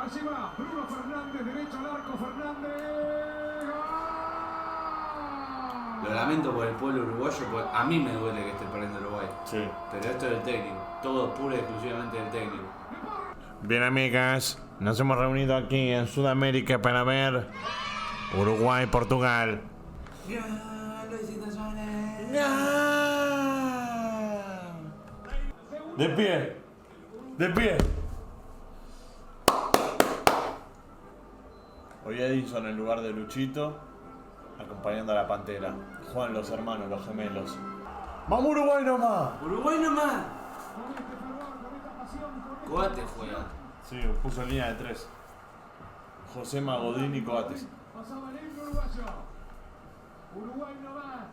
Allí va Bruno Fernández, derecho al arco, Fernández. Lo lamento por el pueblo uruguayo, porque a mí me duele que esté perdiendo Uruguay. Sí. Pero esto es del técnico, todo puro y exclusivamente del técnico. Bien, amigas, nos hemos reunido aquí en Sudamérica para ver Uruguay-Portugal. De pie, de pie. Hoy Edison en lugar de Luchito, acompañando a la Pantera. Juegan los hermanos, los gemelos. ¡Vamos Uruguay nomás! ¡Uruguay nomás! Coates juega. Sí, puso en línea de 3. José Magodín y Coates. Pasaba el himno uruguayo. Uruguay no va.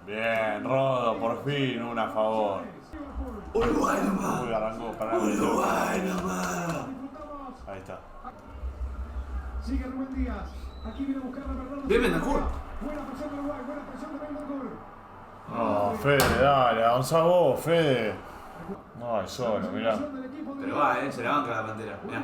Bien, Rodo, por fin, una a favor. ¡Uruguay nomás! Uy, arrancó, para ¡Uruguay nomás! Ahí está. Sigue Rubén Díaz. Aquí viene a buscar la verdad. Bien, Bentancur. Buena presión de Uruguay, buena presión de Bentancur. No, Fede, dale, avanzá vos, Fede. No, es solo, mirá. Pero va, se la banca la Pantera. Mirá.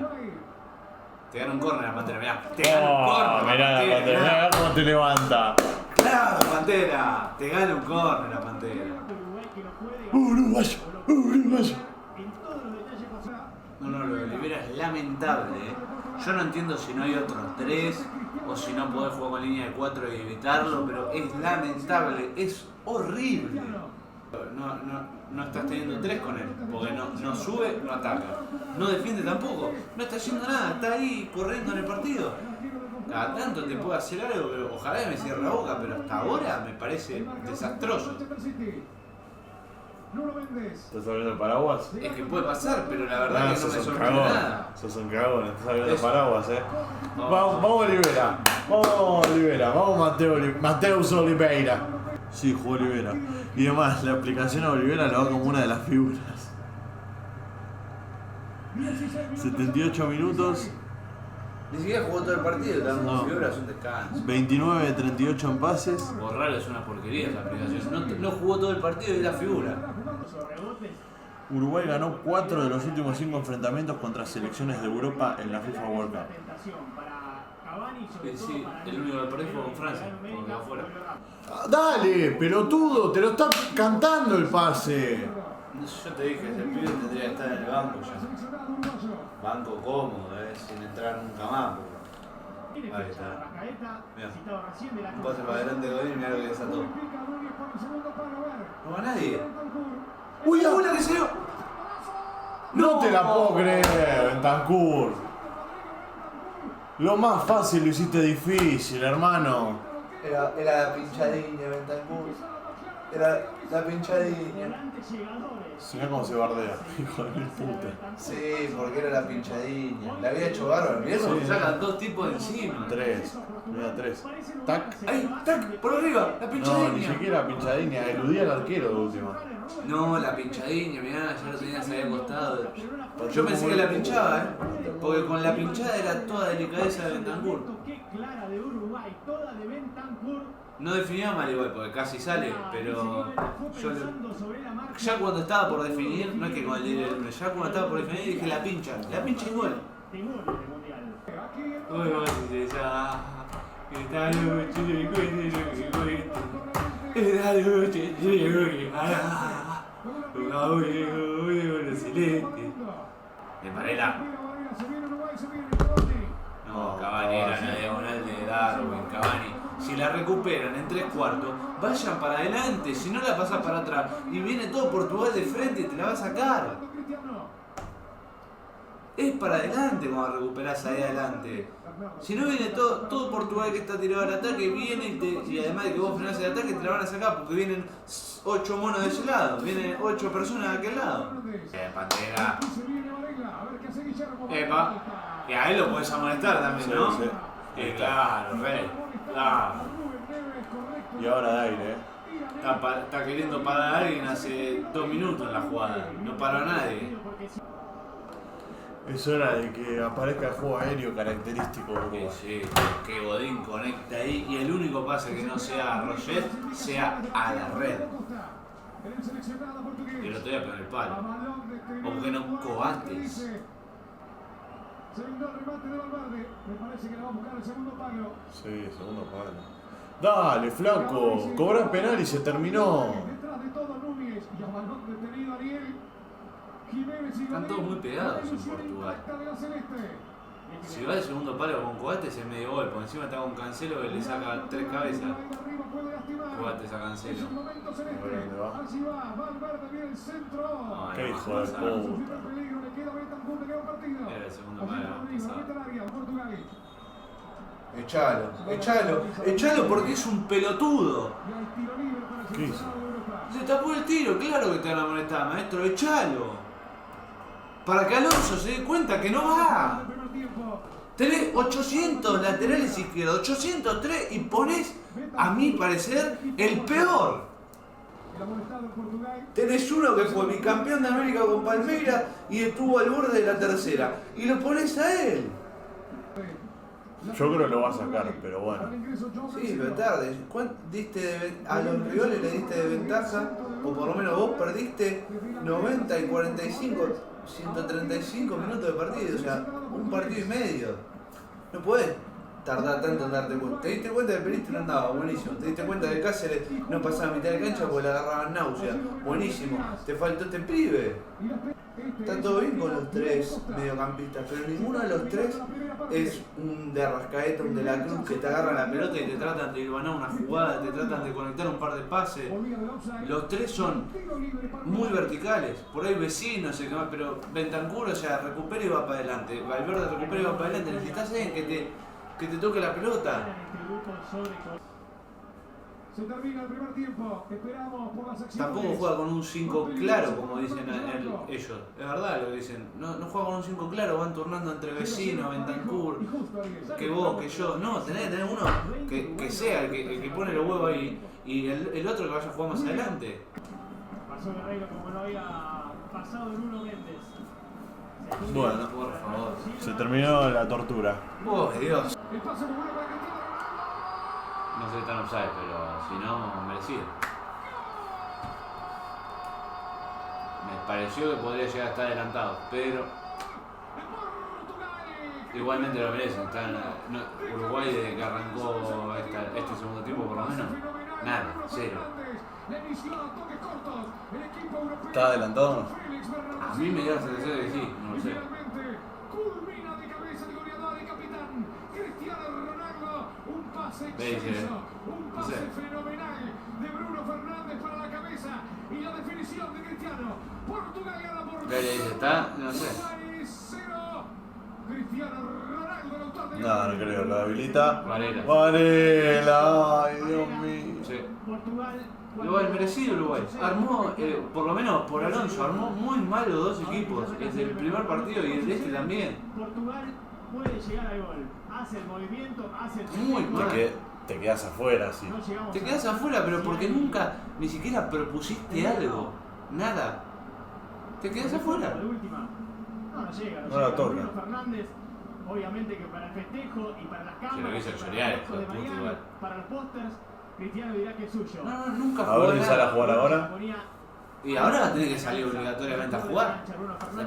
Te gana un córner la Pantera, mirá. Te gana un córner Mirá la Pantera, mirá cómo te levanta. ¡Claro, Pantera! Te gana un córner la Pantera. Uruguayo, uruguayo. No, lo de Olivera es lamentable, Yo no entiendo si no hay otros 3 o si no podés jugar con línea de 4 y evitarlo, pero es lamentable, es horrible. No estás teniendo 3 con él, porque no sube, no ataca, no defiende tampoco, no está haciendo nada, está ahí corriendo en el partido. Cada tanto te puede hacer algo, pero ojalá me cierre la boca, pero hasta ahora me parece desastroso. ¿Estás abriendo el paraguas? Es que puede pasar, pero la verdad que no me sorprende cagón. nada. Sos un cagón, estás abriendo el Eso. paraguas, No. Vamos Olivera, vamos Mateus Oliveira. Sí, jugó Olivera. Y además, la aplicación a Olivera lo va como una de las figuras. 78 minutos, Ni siquiera jugó todo el partido, tan No. figuras, un descanso. 29 de 38 en pases. Borrar es una porquería esa aplicación. No jugó todo el partido y la figura. Uruguay ganó 4 de los últimos 5 enfrentamientos contra selecciones de Europa en la FIFA World Cup. Sí, el único que perdí fue con Francia, porque quedó afuera. Dale, pelotudo, te lo está cantando el pase. Yo te dije, ese pibe tendría que estar en el banco ya. Banco cómodo, sin entrar nunca más. Porque... Ahí está. Mirá. Un pase para adelante de Godín y mirá lo que desató. No va nadie. ¡Uy, ¡Una que salió! No te la puedo creer, Bentancur. Lo más fácil lo hiciste difícil, hermano. Era la pinchadilla, Bentancur. Era la pinchadilla. Mirá cómo se bardea, hijo de mil puta. Sí, porque era la pinchadilla. La había hecho bárbaro. Mirá cómo Sí. se sacan 2 tipos de encima. 3, mira 3. Tac. ¡Ay! ¡Tac! ¡Por arriba! ¡La No, pinchadilla! ni siquiera pinchadina, eludía al arquero de última. No, la pinchadilla, mirá, ya lo tenías ahí acostado. Yo pensé que la pinchaba, porque con la pinchada era toda delicadeza de Bentancur. No definía mal igual, porque casi sale, pero yo ya cuando estaba por definir, no es que con el libre, ya cuando estaba por definir dije la pincha igual. Uy, vamos a decir esa. Esta noche de cuente, esta noche de celeste. De Varela. No, Cavani era la diagonal de Darwin, Cavani. Si la recuperan en 3/4, vayan para adelante, si no la pasas para atrás y viene todo Portugal de frente y te la va a sacar. Es para adelante cuando recuperás ahí adelante. Si no viene todo Portugal que está tirado al ataque, viene y además de que vos frenás el ataque te la van a sacar porque vienen 8 monos de ese lado, vienen 8 personas de aquel lado. Pantera. Epa. Y a él lo podés amonestar también, ¿no? Sí. Claro, rey. Claro. Y ahora de aire, Está queriendo parar a alguien hace 2 minutos en la jugada. No paró a nadie. Es hora de que aparezca el juego aéreo característico de Uruguay. Sí, que Godín conecta ahí y el único pase que no sea a Roget sea a la red. Y el otro día pegó el palo. O que no Coates. Segundo remate de Valverde. Me parece que le va a buscar el segundo palo. Sí, segundo palo. Dale, flaco. Cobró el penal y se terminó. Detrás de todo Núñez. Y a balón detenido Ariel. Jiménez y Están todos muy pegados en Portugal. de la celeste. Si va el segundo palo con Coates es medio gol, por encima está con Cancelo que le saca 3 cabezas. Coates a Cancelo. Así va, Valverde viene el centro. Qué hijo de puta. Era el segundo palo. Echalo porque es un pelotudo. ¿Qué hizo? Se tapó el tiro, claro que te van a molestar, maestro, echalo. Para que Alonso se dé cuenta que no va. Tenés 800 laterales izquierdos, 803 y pones, a mi parecer, el peor. Tenés uno que fue bicampeón de América con Palmeiras y estuvo al borde de la tercera. Y lo pones a él. Yo creo que lo va a sacar, pero bueno. Sí, pero tarde. A los rivales le diste de ventaja, o por lo menos vos perdiste 90 y 45, 135 minutos de partido, o sea, un partido y medio. No podés tardar tanto en darte cuenta. Te diste cuenta que Periste no andaba, buenísimo. Te diste cuenta que Cáceres no pasaba a mitad de cancha porque le agarraban náusea, buenísimo. Te faltó este pibe. Está todo bien con los tres mediocampistas, pero ninguno de los tres es un de Arrascaeta, un de la Cruz que te agarran la pelota y te tratan de hilvanar una jugada, te tratan de conectar un par de pases. Los tres son muy verticales, por ahí Vecinos, pero Bentancur, o sea, recupera y va para adelante. Valverde recupera y va para adelante. Necesitas alguien que te toque la pelota. Se termina el primer tiempo. Esperamos por las acciones. Tampoco juega con un 5 claro, como dicen ellos. Es verdad lo que dicen. No juega con un 5 claro, van turnando entre Vecinos, Bentancur, que vos, que yo. No, tenés que tener uno que sea el que pone los huevos ahí y el otro que vaya a jugar más adelante. Pasó Guerreiro como no había pasado Bruno Méndez. Bueno, por favor. se terminó la tortura. Oh, Dios. El pase muy bueno para Cristiano. No sé tan offside, pero si no, merecido. Me pareció que podría llegar a estar adelantado, pero igualmente lo merecen. Uruguay desde que arrancó este segundo tiempo, por lo menos, nada, cero. ¿Está adelantado? A mí me dio la sensación de que sí, no lo sé. Culmina de cabeza el goleador y capitán Cristiano Ronaldo. Un pase Ve, excelso, un no pase sé. fenomenal de Bruno Fernández para la cabeza y la definición de Cristiano. Portugal gana por Ve, dice, está, no sé. Uruguay 0. Cristiano Ronaldo, el autor del No, no creo, lo habilita. Varela. Varela, ay Dios mío. Sí. Portugal. Igual merecido Uruguay. Armó, por lo menos por Alonso, armó muy mal los dos equipos. Desde el primer partido y el de este también. Portugal puede llegar al gol. Hace el movimiento, hace el Muy movimiento. mal. Te quedas afuera, sí. No llegamos Te a- quedas afuera, pero porque nunca ni siquiera propusiste algo. Nada. Te quedas afuera. De última. No llega. No la toca. Bruno Fernández, obviamente que para el festejo y para las cámaras. hizo y para chorear, el hijo de de puta, Miami, igual. para los pósters, Cristiano dirá que es suyo. No, nunca A jugó ver si sale a nada. jugar ahora. Y ahora va a tener que salir obligatoriamente a jugar.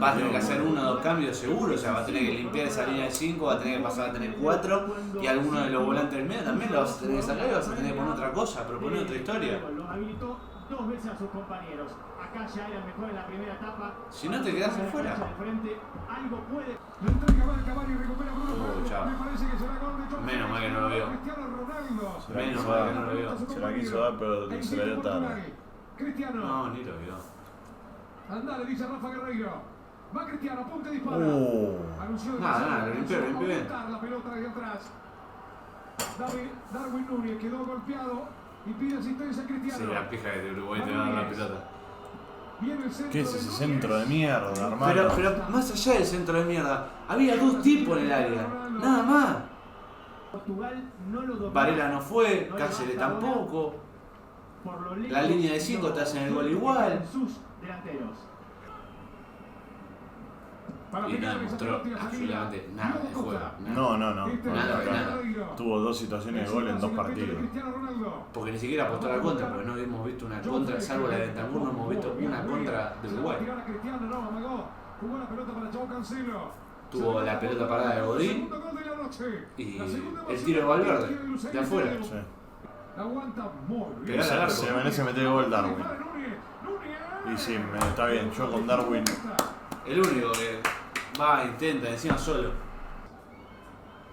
Va a tener que hacer 1 o 2 cambios seguro, o sea, va a tener que limpiar esa línea de 5, va a tener que pasar a tener 4 y alguno de los volantes del medio también lo vas a tener que sacar y vas a tener que poner otra cosa, proponer otra historia. Lo habilitó 2 veces a sus compañeros. Acá ya era mejor en la primera etapa. Si no te quedas afuera. De frente, algo puede. La entrega va al Cavani y recupera Bruno Fernández. chao. Me parece que será gol de John Menos mal que no lo vio. Cristiano Ronaldo. Se la Menos quiso mal que no dar. lo vio. Se la quiso dar, pero se la dio tarde. Cristiano. No, ni lo vio. Andale, dice Rafa Guerreiro. Va Cristiano, apunte y dispara. Anunció de Nada, lo limpió bien. la pelota desde atrás. Darwin Núñez quedó golpeado y pide asistencia a Sí, Cristiano. la pija de Uruguay te va a dar la pelota. Viene el centro ¿Qué es de ese Núñez. centro de mierda, hermano? Pero más allá del centro de mierda, había 2 tipos en el área. Nada más. Portugal no lo domina. Varela no fue, Cáceres tampoco. Por lo lejos, La línea de 5 te hacen el gol igual. Sus delanteros. Para Y no Piqué, demostró esa pelota absolutamente nada de juego. Nada. No. Este Nada, es nada. Guerreiro. Tuvo 2 situaciones de gol en 2 partidos. Cristiano Ronaldo. Porque ni siquiera apostó a la contra, porque no hemos visto una contra, salvo la de Bentancur, no hemos visto una contra de Se va a Uruguay. tirar a Cristiano, no, amagó. Jugó la pelota para Joao Cancelo. tuvo la pelota parada de Godín Segundo gol de la noche. y La segunda el tiro de Valverde, de afuera. Sí. Aguanta muy bien. Pero al arco. Se merece meter gol Darwin. Para Núñez. Y sí, está bien. Yo con Darwin. El único que va, intenta, encima solo.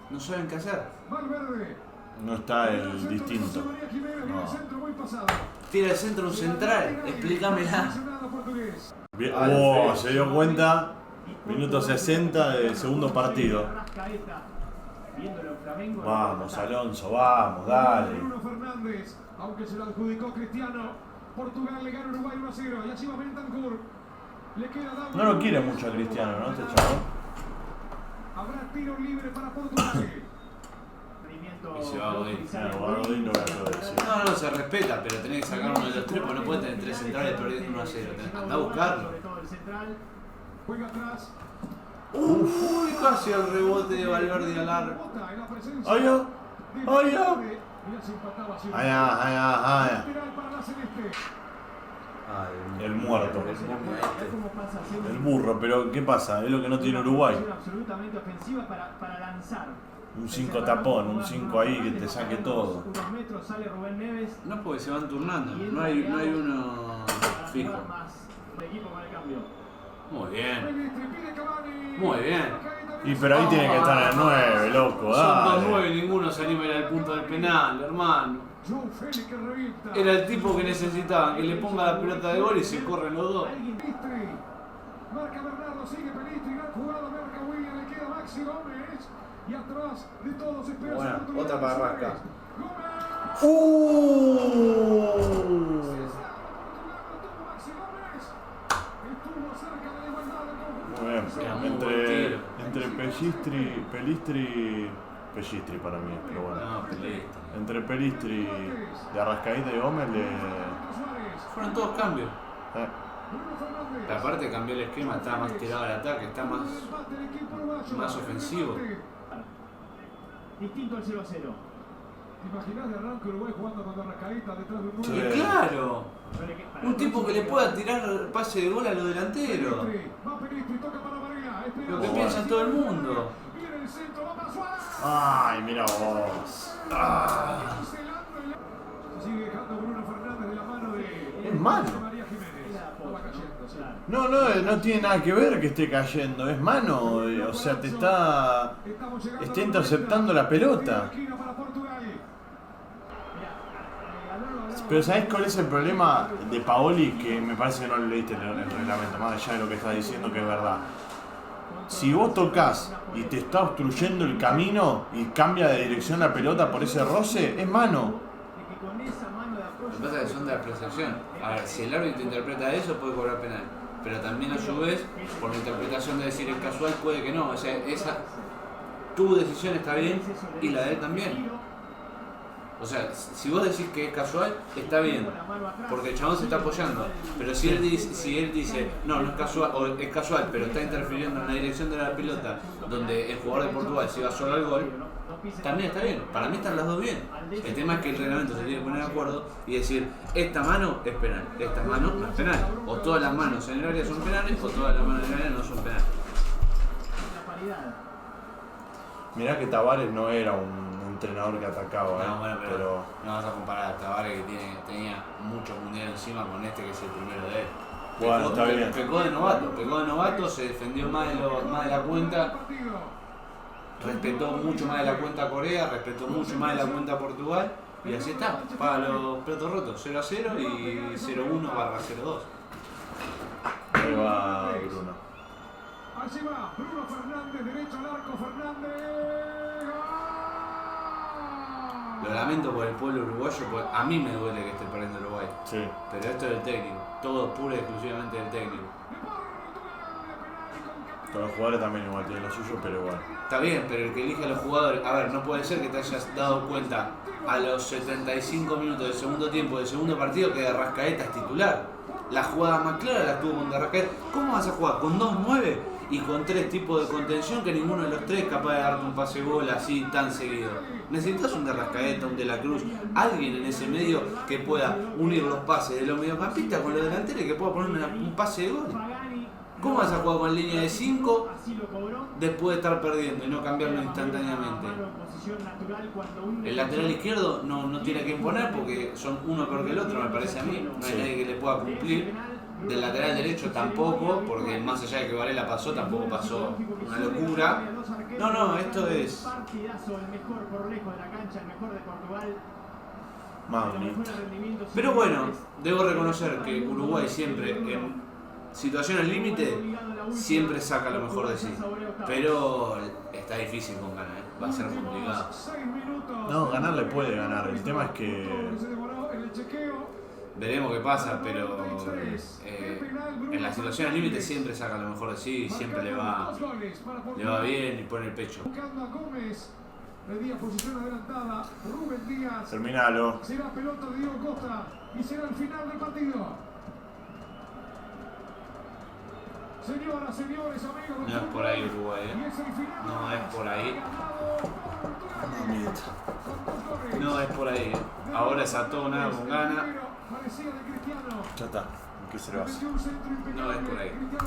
No saben qué hacer. Valverde. No está el distinto. María Jiménez, viene el centro muy pasado. Tira el centro un central, explícamela. Seleccionado portugués. Bien. Oh, se dio cuenta. Minuto 60 del segundo partido. Vamos, Alonso, vamos, dale. Bruno Fernández, aunque se lo adjudicó Cristiano. Portugal le gana a Uruguay 1-0. Y allí va Bentancur. Le queda Darwin. No lo quiere mucho a Cristiano, ¿no? Este chabón. Habrá tiro libre para Portugal. Y se va Godín. Bueno, Godín lo voy a decir. No, se respeta, pero tenés que sacar uno de los tres, porque no puedes tener tres centrales perdiendo 1-0. Andá a buscarlo. Juega atrás. Uy, casi el rebote de Valverde al arco. Bota en la presencia ¡Ay, de ¡ay, Valverde. Mirá si empataba así. ay, ay! Lateral para la celeste. El muerto. El burro, pero ¿qué pasa? Es lo que no tiene Uruguay. Absolutamente ofensiva para lanzar. Un 5 tapón, un 5 ahí que te saque todo. Unos metros sale Rubén Neves. No, porque se van turnando. No hay uno fijo. El equipo con el cambio. Muy bien. Pelistri pide Cavani. Muy bien. Y pero ahí tiene que estar el 9, loco, Son dos dale. 9 y ninguno se anima a ir al punto del penal, hermano. Joe Félix que revienta. Era el tipo que necesitaban, que le ponga la pelota de gol y se corren los dos. Pelistri. Marca Bernardo, sigue Pelistri. Gran jugada, marca William, le queda Maxi Gómez. Y atrás de todos espera Buena, su oportunidad. otra para Rasca. Gómez. Maxi Gómez. Estuvo cerca de la igualdad del conjunto. Muy bien, Muy entre Pellistri para mí, pero bueno. No, Pelé. Entre Pellistri de Arrascaíta y Gómez le... Fueron todos cambios. Bruno Fernández. Pero aparte cambió el esquema, está más tirado al ataque, está más ofensivo. Distinto al 0-0. ¿Te imaginas de arranque Uruguay jugando con Arrascaeta detrás de un Sí. 9? Y claro, un tipo que le pueda tirar pase de gol a los delanteros. Va Pelistri, toca para Varela. Espera Lo que Suárez. piensa todo el mundo. Viene el centro, va para Suárez. Ay, mira vos. Cancelando el- Se sigue dejando Bruno Fernández de la mano de Es malo. María Jiménez. Estaba cayendo, sí. No tiene nada que ver que esté cayendo, es mano, o sea, te está Estamos llegando está a la interceptando la Tiro de pelota. esquina para Portugal. Pero ¿sabés cuál es el problema de Paoli? Que me parece que no lo leíste el reglamento, más allá de lo que estás diciendo que es verdad. Si vos tocas y te está obstruyendo el camino y cambia de dirección la pelota por ese roce, es mano. De que con esa mano de apoyo. Lo que pasa es que son de la percepción. A ver, si el árbitro interpreta eso, puede cobrar penal. Pero también a su vez, por la interpretación de decir el casual, puede que no. O sea, tu decisión está bien y la de él también. O sea, si vos decís que es casual, está bien, porque el chabón se está apoyando. Pero si él dice, no es casual, o es casual, pero está interfiriendo en la dirección de la pelota, donde el jugador de Portugal se va solo al gol, también está bien. Para mí están las dos bien. El tema es que el reglamento se tiene que poner de acuerdo y decir, esta mano es penal, esta mano no es penal. O todas las manos en el área son penales, o todas las manos en el área no son penales. La paridad. Mirá que Tavares no era un entrenador que atacaba, No, bueno, pero no vas a comparar a Tavares que tenía mucho mundial encima con este que es el primero de él. Bueno, está bien. Pecó de novato, se defendió más de la cuenta, respetó mucho más de la cuenta a Corea, respetó mucho más de la cuenta a Portugal y así está, para los platos rotos, 0-0 y 0-1/02. ahí va Bruno. Allí va Bruno Fernández, derecho al arco, Fernández. Lo lamento por el pueblo uruguayo, porque a mí me duele que esté perdiendo Uruguay, Sí. pero esto es del técnico, todo puro y exclusivamente del técnico. Con los jugadores también igual tienen lo suyo, pero igual. Está bien, pero el que elige a los jugadores, a ver, no puede ser que te hayas dado cuenta a los 75 minutos del segundo tiempo del segundo partido que de Arrascaeta es titular. La jugada más clara la tuvo con Arrascaeta. ¿Cómo vas a jugar con 2-9 y con 3 tipos de contención que ninguno de los 3 es capaz de darte un pase gol así tan seguido? Necesitas un de Arrascaeta, un de la Cruz, alguien en ese medio que pueda unir los pases de los mediocampistas con los delanteros y que pueda poner un pase de gol. Pagani ¿Cómo vas a jugar con línea de 5 Así lo cobró. después de estar perdiendo y no cambiarlo instantáneamente? El lateral izquierdo no tiene que imponer porque son uno peor que el otro, me parece a mí. No hay nadie que le pueda cumplir. Del lateral derecho tampoco, porque más allá de que Varela pasó, tampoco pasó una locura. No, esto es... Partidazo, el mejor por lejos de la cancha, el mejor de Portugal. Magnito. Pero bueno, debo reconocer que Uruguay siempre en situaciones límite siempre saca lo mejor de sí. Pero está difícil con ganas, va a ser complicado. 6 minutos. No, ganar le puede ganar. El tema es que Se demoró en el chequeo. Veremos qué pasa, pero en las situaciones límite siempre saca lo mejor de sí, siempre le va bien y pone el pecho. Buscando a Gómez. Pedía posición adelantada. Rubén Díaz. terminalo. Será pelota de Diego Costa. Y será el final del partido. Señoras, señores, amigos. No es por ahí Uruguay, Y es el final. No es por ahí. Magnito. No es por ahí. Ahora es a todo nada con gana. Parecía de Cristiano. Ya está. ¿Qué se le va a hacer? Metió un centro impecable. No es por ahí. Cristiano